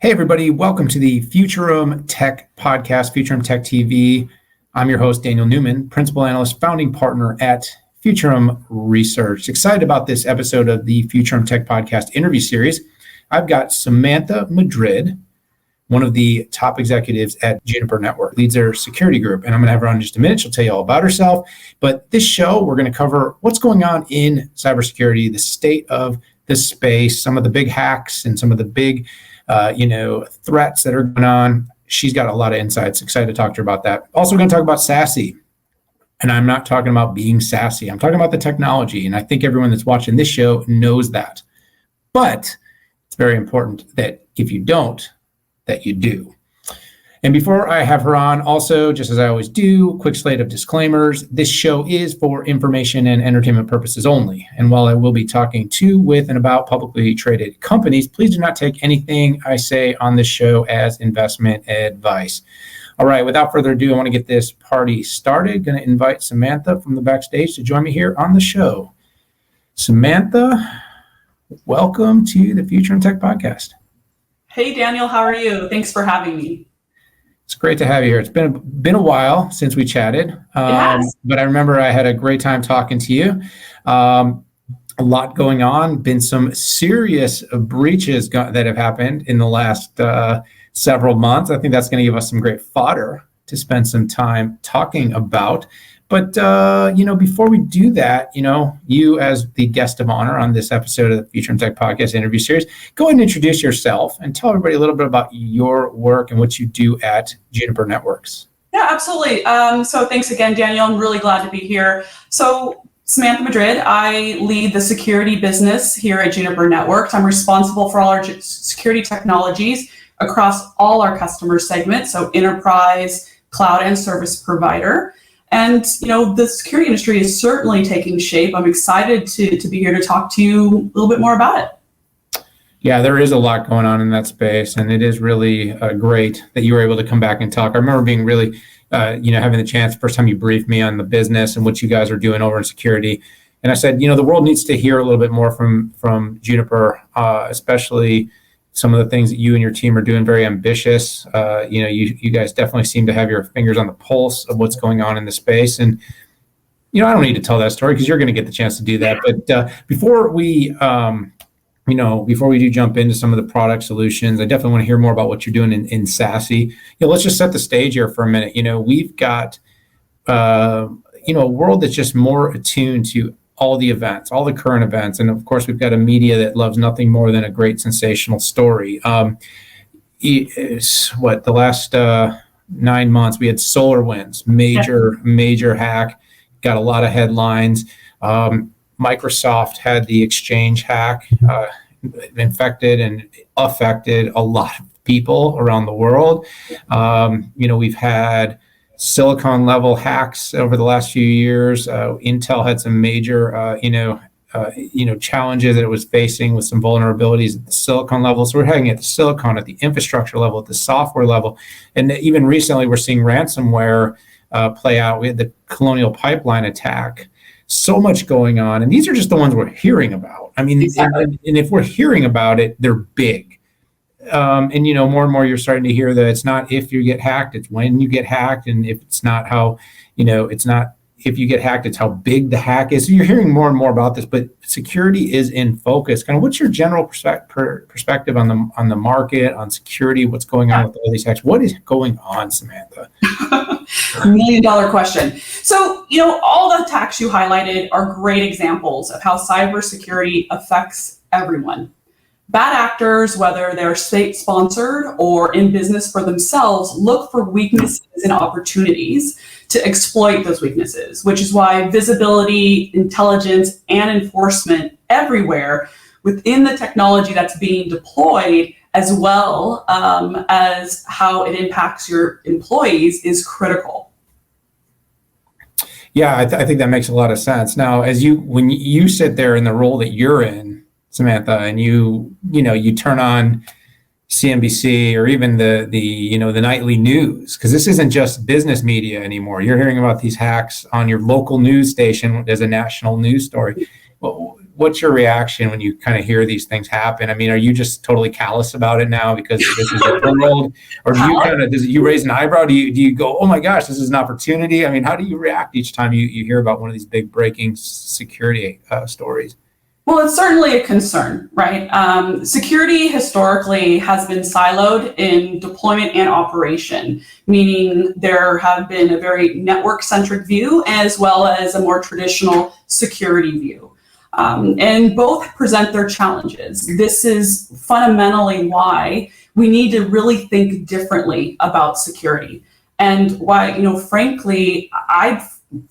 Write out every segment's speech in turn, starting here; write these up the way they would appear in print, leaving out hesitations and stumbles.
Hey, everybody. Welcome to the Futurum Tech Podcast, Futurum Tech TV. I'm your host, Daniel Newman, Principal Analyst, Founding Partner at Futurum Research. Excited about this episode of the Futurum Tech Podcast interview series. I've got Samantha Madrid, one of the top executives at Juniper Network, leads their security group. And I'm going to have her on in just a minute. She'll tell you all about herself. But this show, we're going to cover what's going on in cybersecurity, the state of the space, some of the big hacks and some of the big threats that are going on. She's got a lot of insights. Excited to talk to her about that. Also, we're going to talk about SASE. And I'm not talking about being sassy. I'm talking about the technology. And I think everyone that's watching this show knows that. But it's very important that if you don't, that you do. And before I have her on, also, just as I always do, quick slate of disclaimers. This show is for information and entertainment purposes only. And while I will be talking to, with, and about publicly traded companies, please do not take anything I say on this show as investment advice. All right, without further ado, I want to get this party started. Going to invite Samantha from the backstage to join me here on the show. Samantha, welcome to the Futurum Tech Podcast. Hey, Daniel, how are you? Thanks for having me. It's great to have you here. It's been a while since we chatted, but I remember I had a great time talking to you. A lot going on, been some serious breaches that have happened in the last several months. I think that's going to give us some great fodder to spend some time talking about. But, before we do that, you as the guest of honor on this episode of the Futurum Tech Podcast interview series, go ahead and introduce yourself and tell everybody a little bit about your work and what you do at Juniper Networks. Yeah, absolutely. So thanks again, Daniel. I'm really glad to be here. So Samantha Madrid, I lead the security business here at Juniper Networks. I'm responsible for all our security technologies across all our customer segments, so enterprise, cloud, and service provider. And, the security industry is certainly taking shape. I'm excited to be here to talk to you a little bit more about it. Yeah, there is a lot going on in that space, and it is really great that you were able to come back and talk. I remember being really, having the chance, first time you briefed me on the business and what you guys are doing over in security. And I said, the world needs to hear a little bit more from Juniper, especially some of the things that you and your team are doing, very ambitious. You guys definitely seem to have your fingers on the pulse of what's going on in the space. And, I don't need to tell that story because you're going to get the chance to do that. But before we do jump into some of the product solutions, I definitely want to hear more about what you're doing in SASE. Let's just set the stage here for a minute. We've got, a world that's just more attuned to all the events, all the current events. And of course, we've got a media that loves nothing more than a great sensational story. The last 9 months, we had SolarWinds, major hack, got a lot of headlines. Microsoft had the Exchange hack, infected and affected a lot of people around the world. We've had Silicon level hacks over the last few years. Intel had some major, challenges that it was facing with some vulnerabilities at the silicon level. So we're having at the silicon, at the infrastructure level, at the software level. And even recently, we're seeing ransomware play out. We had the Colonial Pipeline attack. So much going on. And these are just the ones we're hearing about. I mean, exactly. And if we're hearing about it, they're big. More and more you're starting to hear that it's not if you get hacked, it's when you get hacked. And if it's not how, it's not if you get hacked, it's how big the hack is. So you're hearing more and more about this, but security is in focus. Kind of what's your general perspective on the market, on security, what's going on with all these hacks? What is going on, Samantha? $1 million question. So, all the attacks you highlighted are great examples of how cybersecurity affects everyone. Bad actors, whether they're state-sponsored or in business for themselves, look for weaknesses and opportunities to exploit those weaknesses, which is why visibility, intelligence, and enforcement everywhere within the technology that's being deployed, as well as how it impacts your employees, is critical. Yeah, I think that makes a lot of sense. Now, when you sit there in the role that you're in, Samantha, and you turn on CNBC or even the nightly news, because this isn't just business media anymore. You're hearing about these hacks on your local news station as a national news story. What what's your reaction when you kind of hear these things happen? I mean, are you just totally callous about it now because this is the world, or do you does you raise an eyebrow? Do you go, oh my gosh, this is an opportunity? I mean, how do you react each time you hear about one of these big breaking security stories? Well, it's certainly a concern, right? Security historically has been siloed in deployment and operation, meaning there have been a very network-centric view as well as a more traditional security view. And both present their challenges. This is fundamentally why we need to really think differently about security. And why, frankly, I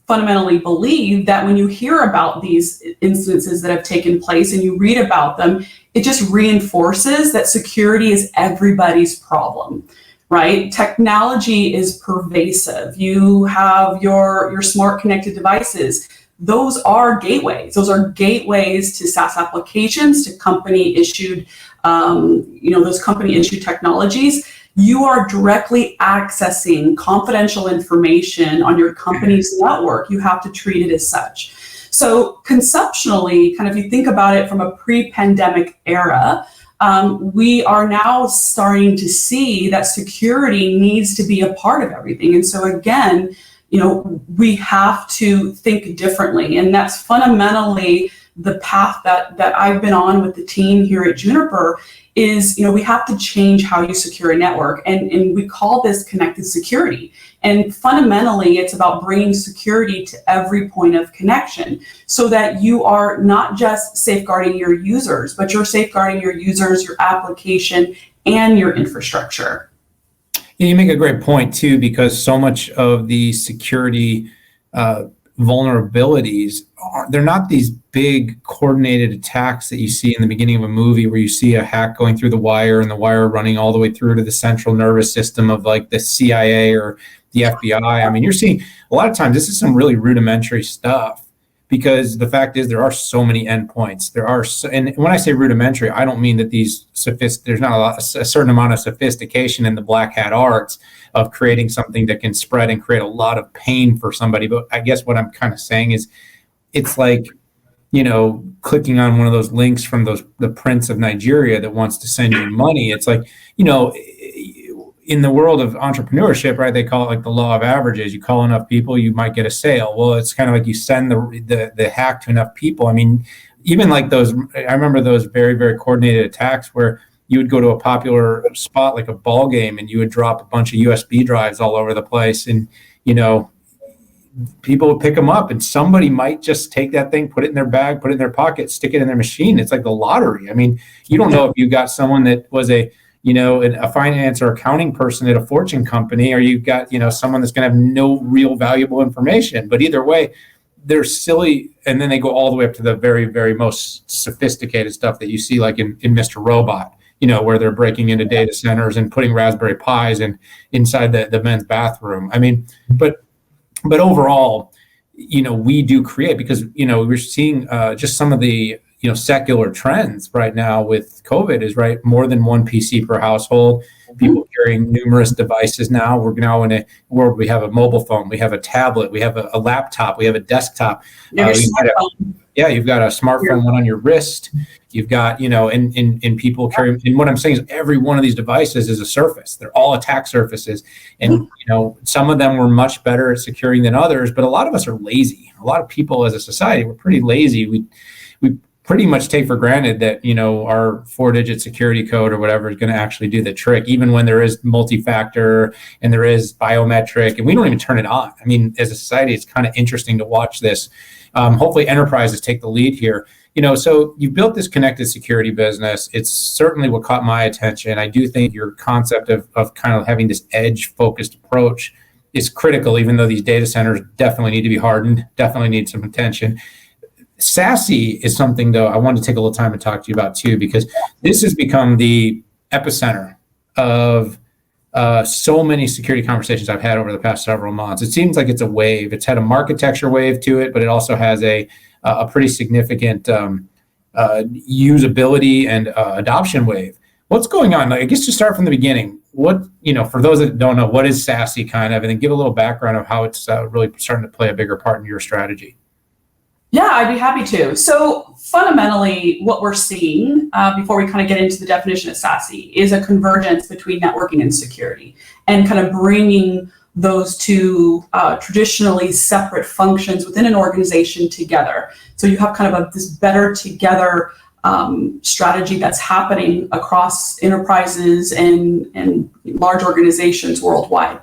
fundamentally believe that when you hear about these instances that have taken place and you read about them, it just reinforces that security is everybody's problem, right? Technology is pervasive. You have your smart connected devices. Those are gateways. Those are gateways to SaaS applications, to company issued, those company issued technologies. You are directly accessing confidential information on your company's network. You have to treat it as such. So conceptually, kind of if you think about it from a pre-pandemic era, we are now starting to see that security needs to be a part of everything. And so again, we have to think differently. And that's fundamentally the path that I've been on with the team here at Juniper is, we have to change how you secure a network. And we call this connected security. And fundamentally, it's about bringing security to every point of connection so that you are not just safeguarding your users, but you're safeguarding your users, your application, and your infrastructure. You make a great point too, because so much of the security vulnerabilities they're not these big coordinated attacks that you see in the beginning of a movie where you see a hack going through the wire and the wire running all the way through to the central nervous system of like the CIA or the FBI. I mean, you're seeing a lot of times this is some really rudimentary stuff, because the fact is there are so many endpoints. And when I say rudimentary, I don't mean that there's not a certain amount of sophistication in the black hat arts of creating something that can spread and create a lot of pain for somebody. But I guess what I'm kind of saying is it's like, clicking on one of those links from the prince of Nigeria that wants to send you money. It's like, in the world of entrepreneurship, right, they call it like the law of averages. You call enough people, you might get a sale. Well, it's kind of like you send the hack to enough people. I mean, even like I remember those very, very coordinated attacks where you would go to a popular spot like a ball game and you would drop a bunch of USB drives all over the place, and people would pick them up, and somebody might just take that thing, put it in their bag, put it in their pocket, stick it in their machine. It's like the lottery. I mean, you don't know if you got someone that was a finance or accounting person at a Fortune company, or you've got, someone that's going to have no real valuable information. But either way, they're silly. And then they go all the way up to the very, very most sophisticated stuff that you see, like in Mr. Robot, where they're breaking into data centers and putting Raspberry Pis inside the men's bathroom. I mean, but overall, we do create, because, we're seeing just some of the, secular trends right now with COVID is, right, more than one PC per household, people carrying numerous devices now. We're now in a world, we have a mobile phone, we have a tablet, we have a laptop, we have a desktop. You've got a smartphone one on your wrist. You've got, and people carry, and what I'm saying is every one of these devices is a surface. They're all attack surfaces. And, some of them were much better at securing than others, but a lot of us are lazy. A lot of people as a society, we're pretty lazy. We pretty much take for granted that, our 4-digit security code or whatever is going to actually do the trick, even when there is multi-factor and there is biometric, and we don't even turn it on. I mean, as a society, it's kind of interesting to watch this. Hopefully enterprises take the lead here. So you've built this connected security business. It's certainly what caught my attention. I do think your concept of kind of having this edge-focused approach is critical, even though these data centers definitely need to be hardened, definitely need some attention. SASE is something, though, I wanted to take a little time to talk to you about, too, because this has become the epicenter of so many security conversations I've had over the past several months. It seems like it's a wave. It's had a marketecture wave to it, but it also has a pretty significant usability and adoption wave. What's going on? I guess to start from the beginning, for those that don't know, what is SASE kind of, and then give a little background of how it's really starting to play a bigger part in your strategy. Yeah, I'd be happy to. So fundamentally, what we're seeing before we kind of get into the definition of SASE is a convergence between networking and security, and kind of bringing those two traditionally separate functions within an organization together. So you have kind of this better together strategy that's happening across enterprises and large organizations worldwide.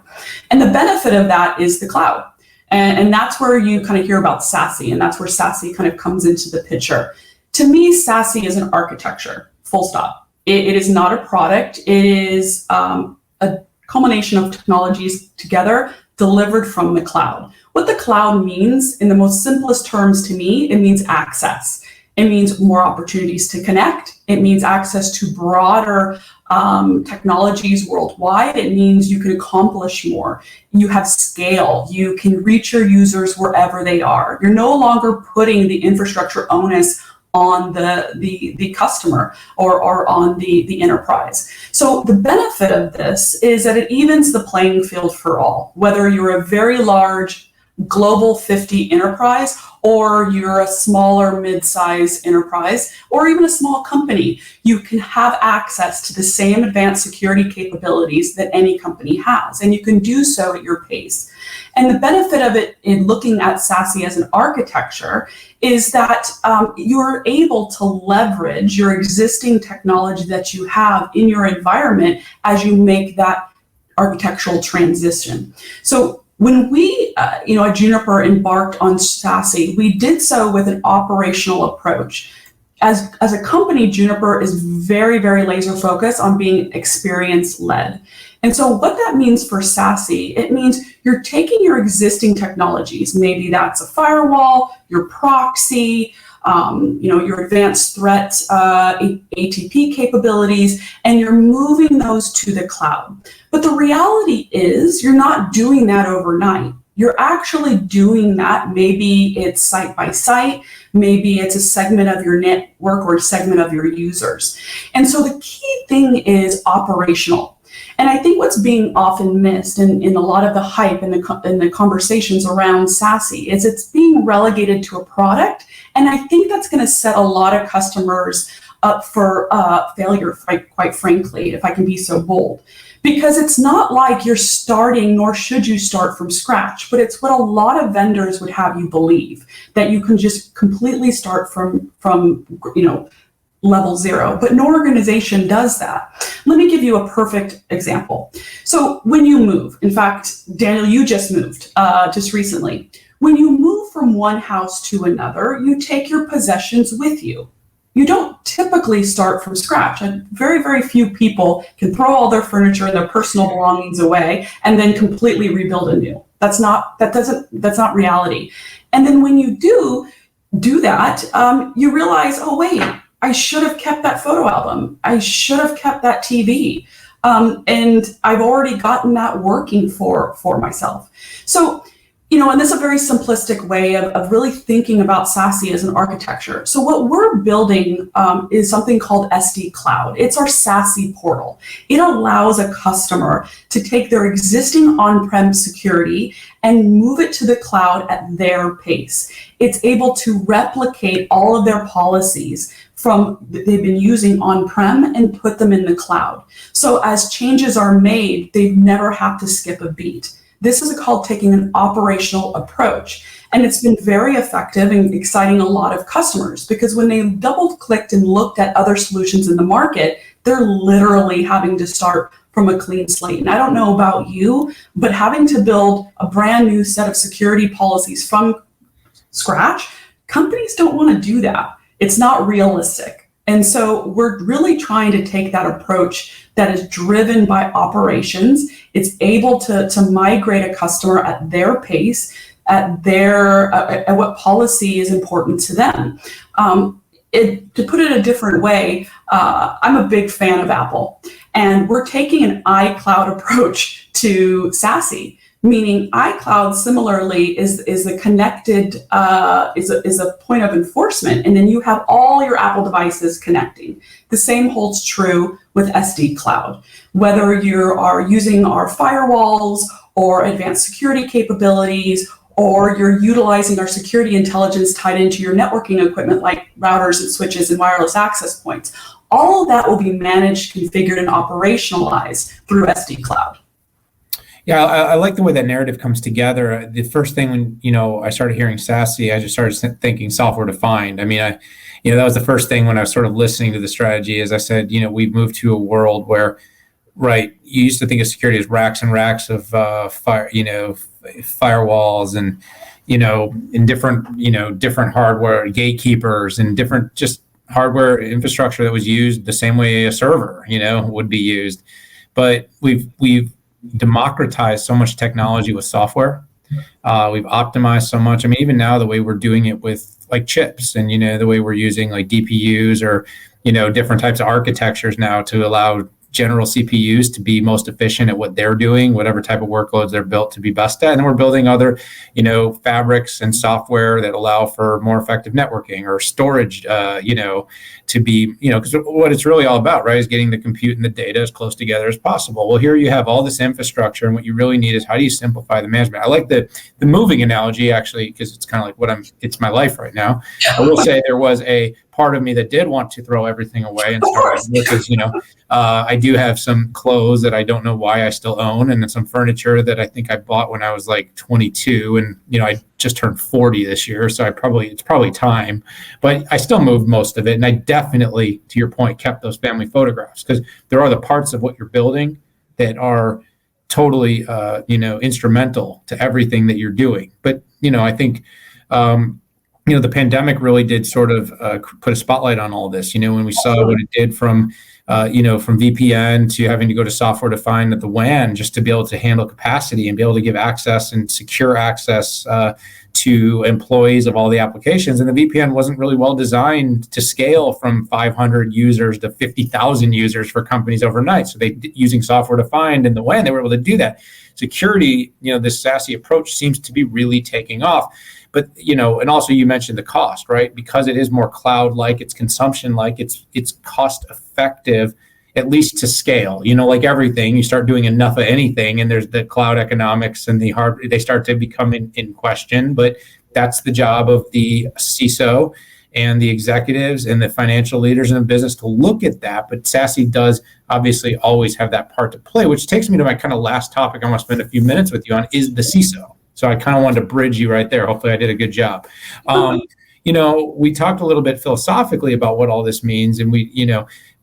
And the benefit of that is the cloud. And that's where you kind of hear about SASE, and that's where SASE kind of comes into the picture. To me, SASE is an architecture, full stop. It is not a product. It is a culmination of technologies together delivered from the cloud. What the cloud means, in the most simplest terms to me, it means access. It means more opportunities to connect. It means access to broader technologies worldwide. It means you can accomplish more. You have scale. You can reach your users wherever they are. You're no longer putting the infrastructure onus on the customer or on the enterprise. So the benefit of this is that it evens the playing field for all, whether you're a very large global 50 enterprise, or you're a smaller mid-size enterprise, or even a small company. You can have access to the same advanced security capabilities that any company has, and you can do so at your pace. And the benefit of it in looking at SASE as an architecture is that you're able to leverage your existing technology that you have in your environment as you make that architectural transition. So when we, at Juniper embarked on SASE, we did so with an operational approach. As a company, Juniper is very, very laser focused on being experience led. And so what that means for SASE, it means you're taking your existing technologies, maybe that's a firewall, your proxy, your advanced threat ATP capabilities, and you're moving those to the cloud. But the reality is you're not doing that overnight. You're actually doing that. Maybe it's site by site, maybe it's a segment of your network or a segment of your users. And so the key thing is operational. And I think what's being often missed in a lot of the hype and the conversations around SASE is it's being relegated to a product. And I think that's going to set a lot of customers up for failure, quite frankly, if I can be so bold. Because it's not like you're starting, nor should you start from scratch, but it's what a lot of vendors would have you believe, that you can just completely start from level zero, but no organization does that. Let me give you a perfect example. So when you move, in fact, Daniel, you just moved just recently. When you move from one house to another, you take your possessions with you. You don't typically start from scratch. And very, very few people can throw all their furniture and their personal belongings away and then completely rebuild anew. That's not reality. And then when you do that, you realize, oh wait, I should have kept that photo album. I should have kept that TV. And I've already gotten that working for myself. So, and this is a very simplistic way of really thinking about SASE as an architecture. So what we're building is something called SD Cloud. It's our SASE portal. It allows a customer to take their existing on-prem security and move it to the cloud at their pace. It's able to replicate all of their policies they've been using on-prem and put them in the cloud. So as changes are made, they've never had to skip a beat. This is called taking an operational approach. And it's been very effective and exciting a lot of customers, because when they double-clicked and looked at other solutions in the market, they're literally having to start from a clean slate. And I don't know about you, but having to build a brand new set of security policies from scratch, companies don't want to do that. It's not realistic. And so we're really trying to take that approach that is driven by operations. It's able to migrate a customer at their pace, at what policy is important to them. To put it a different way, I'm a big fan of Apple, and we're taking an iCloud approach to SASE. Meaning iCloud similarly is a connected, is a point of enforcement, and then you have all your Apple devices connecting. The same holds true with SD Cloud. Whether you are using our firewalls or advanced security capabilities or you're utilizing our security intelligence tied into your networking equipment like routers and switches and wireless access points. All of that will be managed, configured, and operationalized through SD Cloud. Yeah, I like the way that narrative comes together. The first thing when I started hearing SASE, I just started thinking software defined. I mean, that was the first thing when I was sort of listening to the strategy. As I said, we've moved to a world where, right, you used to think of security as racks and racks of firewalls and in different hardware gatekeepers and different just hardware infrastructure that was used the same way a server would be used. But we've democratized so much technology with software. We've optimized so much. I mean, even now the way we're doing it with like chips and the way we're using like DPUs or different types of architectures now to allow general CPUs to be most efficient at what they're doing, whatever type of workloads they're built to be best at. And we're building other, fabrics and software that allow for more effective networking or storage, to be, because what it's really all about, right, is getting the compute and the data as close together as possible. Well, here you have all this infrastructure, and what you really need is how do you simplify the management? I like the moving analogy, actually, because it's kind of like it's my life right now. I will say there was a part of me that did want to throw everything away and start because I do have some clothes that I don't know why I still own, and some furniture that I think I bought when I was like 22, and I just turned 40 this year, so it's probably time. But I still moved most of it, and I definitely, to your point, kept those family photographs because there are the parts of what you're building that are totally instrumental to everything that you're doing. But I think the pandemic really did sort of put a spotlight on all this. When we saw what it did from VPN to having to go to software defined at the WAN just to be able to handle capacity and be able to give access and secure access to employees of all the applications. And the VPN wasn't really well designed to scale from 500 users to 50,000 users for companies overnight. So using software defined in the WAN, they were able to do that. Security, this SASE approach seems to be really taking off. But, and also you mentioned the cost, right? Because it is more cloud-like, it's consumption-like, it's cost-effective, at least to scale. Like everything, you start doing enough of anything, and there's the cloud economics and they start to become in question. But that's the job of the CISO and the executives and the financial leaders in the business to look at that. But SASE does obviously always have that part to play, which takes me to my kind of last topic I want to spend a few minutes with you on, is the CISO. So I kind of wanted to bridge you right there. Hopefully I did a good job. We talked a little bit philosophically about what all this means, and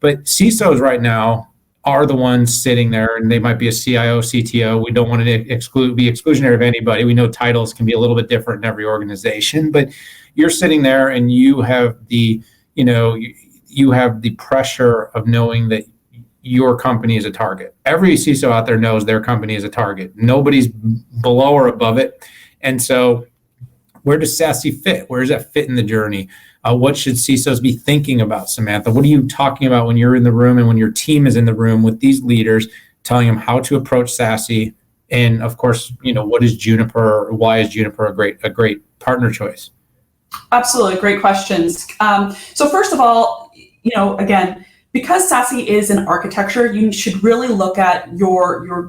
but CISOs right now are the ones sitting there, and they might be a CIO, CTO. We don't want to be exclusionary of anybody. We know titles can be a little bit different in every organization, but you're sitting there and you have the, you have the pressure of knowing that your company is a target. Every CISO out there knows their company is a target. Nobody's below or above it. And so where does SASE fit? Where does that fit in the journey? What should CISOs be thinking about, Samantha? What are you talking about when you're in the room and when your team is in the room with these leaders, telling them how to approach SASE? And of course, what is Juniper? Why is Juniper a great partner choice? Absolutely. Great questions. So first of all, again, because SASE is an architecture, you should really look at your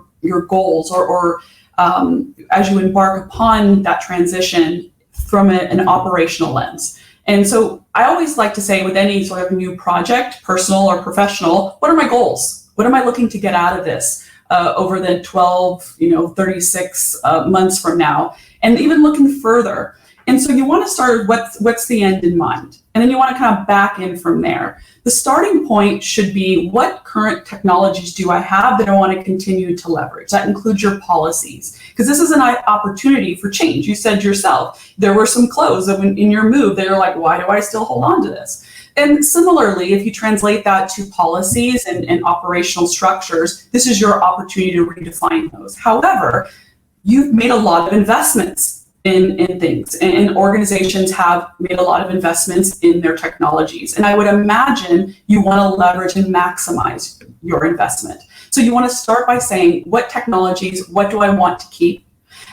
goals or as you embark upon that transition from an operational lens. And so I always like to say with any sort of new project, personal or professional, what are my goals? What am I looking to get out of this over the 12, 36 months from now? And even looking further. And so you want to start with what's the end in mind? And then you want to kind of back in from there. The starting point should be, what current technologies do I have that I want to continue to leverage? That includes your policies, because this is an opportunity for change. You said yourself, there were some clothes that in your move, they were like, why do I still hold on to this? And similarly, if you translate that to policies and operational structures, this is your opportunity to redefine those. However, you've made a lot of investments in things, and organizations have made a lot of investments in their technologies. And I would imagine you want to leverage and maximize your investment. So you want to start by saying, what technologies, what do I want to keep?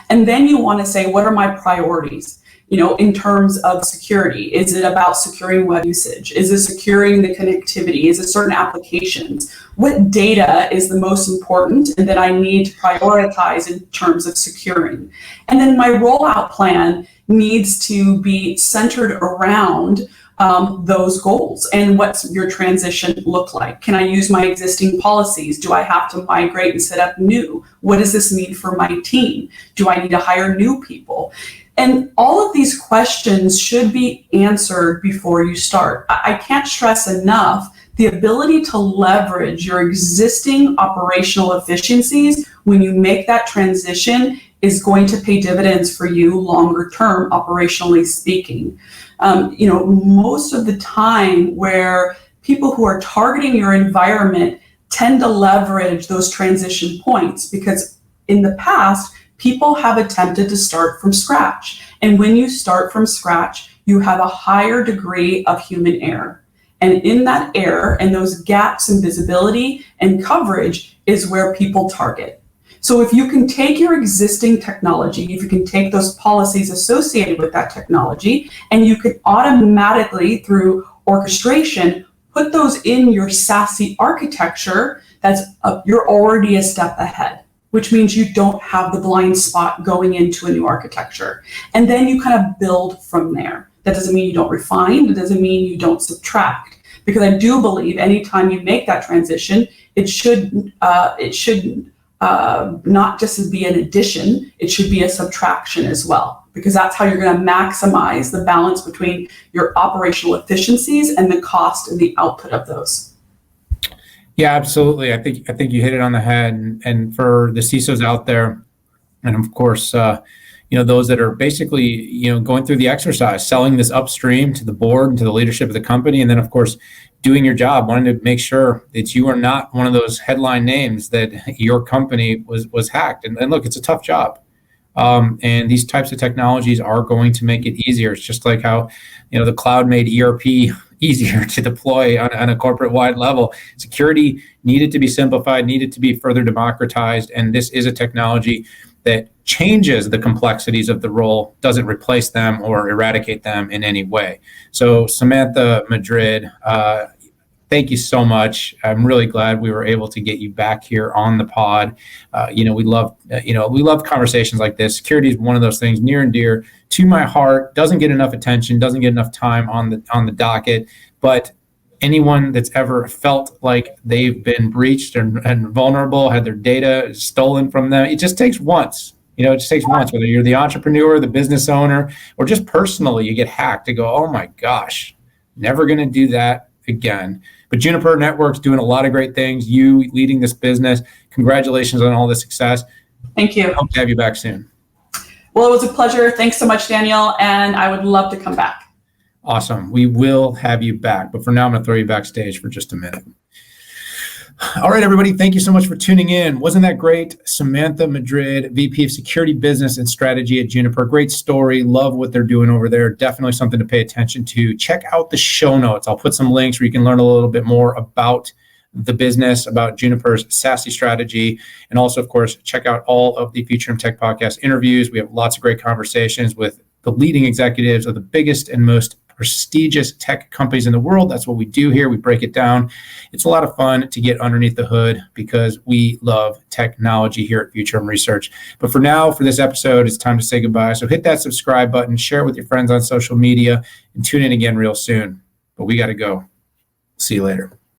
And then you want to say, what are my priorities? in terms of security? Is it about securing web usage? Is it securing the connectivity? Is it certain applications? What data is the most important and that I need to prioritize in terms of securing? And then my rollout plan needs to be centered around those goals. And what's your transition look like? Can I use my existing policies? Do I have to migrate and set up new? What does this mean for my team? Do I need to hire new people? And all of these questions should be answered before you start. I can't stress enough the ability to leverage your existing operational efficiencies when you make that transition is going to pay dividends for you longer term, operationally speaking. Most of the time where people who are targeting your environment tend to leverage those transition points because in the past, people have attempted to start from scratch. And when you start from scratch, you have a higher degree of human error. And in that error and those gaps in visibility and coverage is where people target. So if you can take your existing technology, if you can take those policies associated with that technology, and you can automatically, through orchestration, put those in your SASE architecture, you're already a step ahead, which means you don't have the blind spot going into a new architecture. And then you kind of build from there. That doesn't mean you don't refine. It doesn't mean you don't subtract. Because I do believe anytime you make that transition, it should not just be an addition, it should be a subtraction as well, because that's how you're going to maximize the balance between your operational efficiencies and the cost and the output of those. Yeah, absolutely. I think you hit it on the head. And for the CISOs out there, and of course, those that are basically, going through the exercise, selling this upstream to the board and to the leadership of the company, and then of course, doing your job, wanting to make sure that you are not one of those headline names that your company was hacked. And look, it's a tough job. And these types of technologies are going to make it easier. It's just like how, the cloud made ERP easier to deploy on a corporate-wide level. Security needed to be simplified, needed to be further democratized. And this is a technology that changes the complexities of the role, doesn't replace them or eradicate them in any way. So Samantha Madrid, thank you so much. I'm really glad we were able to get you back here on the pod. We love conversations like this. Security is one of those things near and dear to my heart. Doesn't get enough attention, doesn't get enough time on the docket. But anyone that's ever felt like they've been breached and vulnerable, had their data stolen from them, it just takes once. It just takes once, whether you're the entrepreneur, the business owner, or just personally, you get hacked to go, oh my gosh, never going to do that again. But Juniper Network's doing a lot of great things. You leading this business. Congratulations on all the success. Thank you. Hope to have you back soon. Well, it was a pleasure. Thanks so much, Daniel. And I would love to come back. Awesome. We will have you back. But for now, I'm going to throw you backstage for just a minute. All right, everybody. Thank you so much for tuning in. Wasn't that great? Samantha Madrid, VP of Security Business and Strategy at Juniper. Great story. Love what they're doing over there. Definitely something to pay attention to. Check out the show notes. I'll put some links where you can learn a little bit more about the business, about Juniper's SASE strategy. And also, of course, check out all of the Future in Tech podcast interviews. We have lots of great conversations with the leading executives of the biggest and most prestigious tech companies in the world. That's what we do here. We break it down. It's a lot of fun to get underneath the hood because we love technology here at Future Research. But for now, for this episode, it's time to say goodbye. So hit that subscribe button, share it with your friends on social media, and tune in again real soon. But we got to go. See you later.